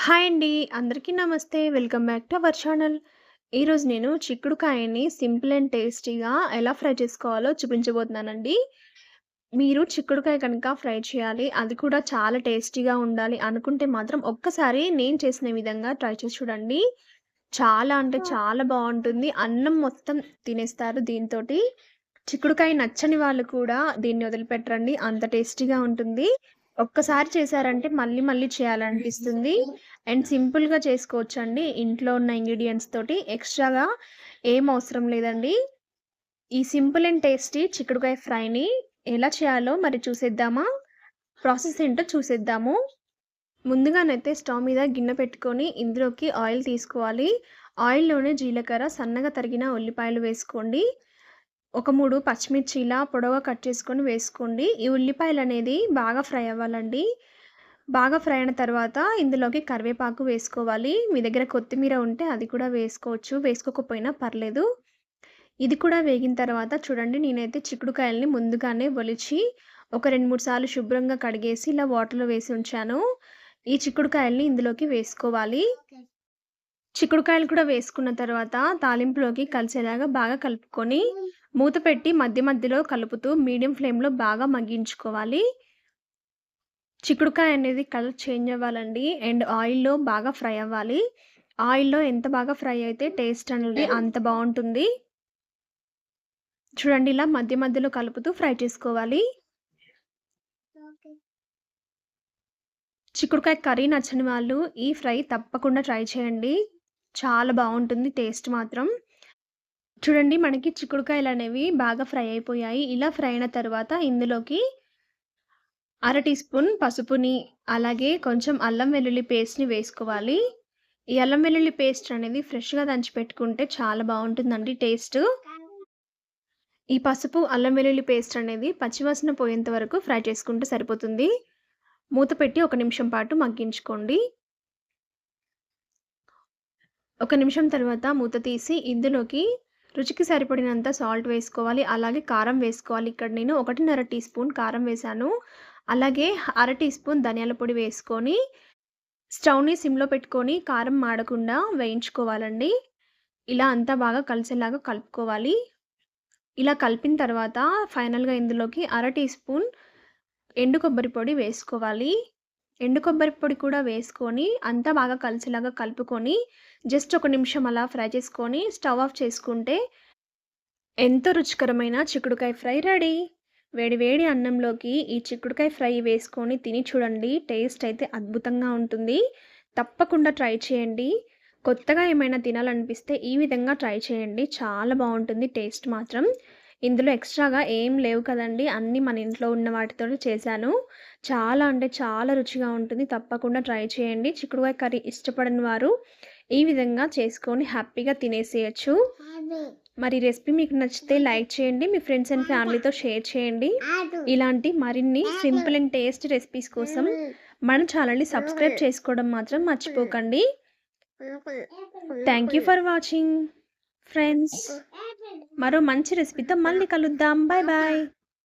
Hi అండి. అందరికీ నమస్తే. Welcome back to our channel. ఈరోజు నేను చిక్కుడుకాయని సింపుల్ అండ్ టేస్టీగా ఎలా ఫ్రై చేసుకోవాలో చూపించబోతున్నానండి. మీరు చిక్కుడుకాయ కనుక ఫ్రై చేయాలి, అది కూడా చాలా టేస్టీగా ఉండాలి అనుకుంటే మాత్రం ఒక్కసారి నేను చేసిన విధంగా ట్రై చేసి చూడండి. చాలా అంటే చాలా బావుంటుంది. అన్నం మొత్తం తినేస్తారు దీనితోటి. చిక్కుడుకాయ నచ్చని వాళ్ళు కూడా దీన్ని వదిలిపెట్టరండి. అంత టేస్టీగా ఉంటుంది. ఒక్కసారి చేశారంటే మళ్ళీ మళ్ళీ చేయాలనిపిస్తుంది. అండ్ సింపుల్‌గా చేసుకోవచ్చండి. ఇంట్లో ఉన్న ఇంగ్రీడియెంట్స్ తోటి ఎక్స్‌ట్రాగా ఏం అవసరం లేదండి. ఈ సింపుల్ అండ్ టేస్టీ చిక్కుడుకాయ ఫ్రైని ఎలా చేయాలో మరి చూసేద్దామా? ప్రాసెస్ ఏంటో చూసేద్దాము. ముందుగానైతే స్టవ్ మీద గిన్నె పెట్టుకొని ఇందులోకి ఆయిల్ తీసుకోవాలి. ఆయిల్‌లోనే జీలకర్ర, సన్నగా తరిగిన ఉల్లిపాయలు వేసుకోండి. ఒక 3 పచ్చిమిర్చి ఇలా పొడవుగా కట్ చేసుకొని వేసుకోండి. ఈ ఉల్లిపాయలనేది బాగా ఫ్రై అవ్వాలండి. బాగా ఫ్రై అయిన తర్వాత ఇందులోకి కరివేపాకు వేసుకోవాలి. మీ దగ్గర కొత్తిమీర ఉంటే అది కూడా వేసుకోవచ్చు. వేసుకోకపోయినా పర్లేదు. ఇది కూడా వేగిన తర్వాత చూడండి, నేనైతే చిక్కుడుకాయల్ని ముందుగానే ఒలిచి ఒక 2, 3 సార్లు శుభ్రంగా కడిగేసి ఇలా వాటర్‌లో వేసి ఉంచాను. ఈ చిక్కుడుకాయల్ని ఇందులోకి వేసుకోవాలి. చిక్కుడుకాయలు కూడా వేసుకున్న తర్వాత తాలింపులోకి కలిసేలాగా బాగా కలుపుకొని, మూత పెట్టి మధ్య మధ్యలో కలుపుతూ మీడియం ఫ్లేమ్‌లో బాగా మగ్గించుకోవాలి. చిక్కుడుకాయ అనేది కలర్ చేంజ్ అవ్వాలండి. అండ్ ఆయిల్‌లో బాగా ఫ్రై అవ్వాలి. ఆయిల్‌లో ఎంత బాగా ఫ్రై అయితే టేస్ట్ అనేది అంత బావుంటుంది. చూడండి, ఇలా మధ్య మధ్యలో కలుపుతూ ఫ్రై చేసుకోవాలి. చిక్కుడుకాయ కర్రీ నచ్చని వాళ్ళు ఈ ఫ్రై తప్పకుండా ట్రై చేయండి. చాలా బావుంటుంది టేస్ట్ మాత్రం. చూడండి, మనకి చిక్కుడుకాయలనేవి బాగా ఫ్రై అయిపోయాయి. ఇలా ఫ్రై అయిన తర్వాత ఇందులోకి అర టీ స్పూన్ పసుపుని, అలాగే కొంచెం అల్లం వెల్లుల్లి పేస్ట్‌ని వేసుకోవాలి. ఈ అల్లం వెల్లుల్లి పేస్ట్ అనేది ఫ్రెష్‌గా దంచి పెట్టుకుంటే చాలా బావుంటుందండి టేస్టు. ఈ పసుపు, అల్లం వెల్లుల్లి పేస్ట్ అనేది పచ్చివాసన పోయేంత వరకు ఫ్రై చేసుకుంటే సరిపోతుంది. మూత పెట్టి ఒక నిమిషం పాటు మగ్గించుకోండి. ఒక నిమిషం తర్వాత మూత తీసి ఇందులోకి రుచికి సరిపడినంత సాల్ట్ వేసుకోవాలి. అలాగే కారం వేసుకోవాలి. ఇక్కడ నేను 1:30 టీ స్పూన్ కారం వేశాను. అలాగే అర టీ స్పూన్ ధనియాల పొడి వేసుకొని స్టవ్‌ని సిమ్‌లో పెట్టుకొని కారం మాడకుండా వేయించుకోవాలండి. ఇలా అంతా బాగా కలిసేలాగా కలుపుకోవాలి. ఇలా కలిపిన తర్వాత ఫైనల్‌గా ఇందులోకి అర టీ స్పూన్ ఎండు కొబ్బరి పొడి వేసుకోవాలి. ఎండు కొబ్బరి పొడి కూడా వేసుకొని అంతా బాగా కలిసేలాగా కలుపుకొని జస్ట్ ఒక నిమిషం అలా ఫ్రై చేసుకొని స్టవ్ ఆఫ్ చేసుకుంటే ఎంతో రుచికరమైన చిక్కుడుకాయ ఫ్రై రెడీ. వేడి వేడి అన్నంలోకి ఈ చిక్కుడుకాయ ఫ్రై వేసుకొని తిని చూడండి. టేస్ట్ అయితే అద్భుతంగా ఉంటుంది. తప్పకుండా ట్రై చేయండి. కొత్తగా ఏమైనా తినాలనిపిస్తే ఈ విధంగా ట్రై చేయండి. చాలా బావుంటుంది టేస్ట్ మాత్రం. ఇందులో ఎక్స్‌ట్రాగా ఏం లేవు కదండీ. అన్నీ మన ఇంట్లో ఉన్న వాటితోనే చేశాను. చాలా అంటే చాలా రుచిగా ఉంటుంది. తప్పకుండా ట్రై చేయండి. చిక్కుడుకాయ కర్రీ ఇష్టపడని వారు ఈ విధంగా చేసుకొని హ్యాపీగా తినేసేయొచ్చు. మరి రెసిపీ మీకు నచ్చితే లైక్ చేయండి. మీ ఫ్రెండ్స్ అండ్ ఫ్యామిలీతో షేర్ చేయండి. ఇలాంటి మరిన్ని సింపుల్ అండ్ టేస్టీ రెసిపీస్ కోసం మన ఛానల్‌ని సబ్స్క్రైబ్ చేసుకోవడం మాత్రం మర్చిపోకండి. Thank you for watching friends. మరో మంచి రెసిపీతో మళ్ళీ కలుద్దాం. Bye bye.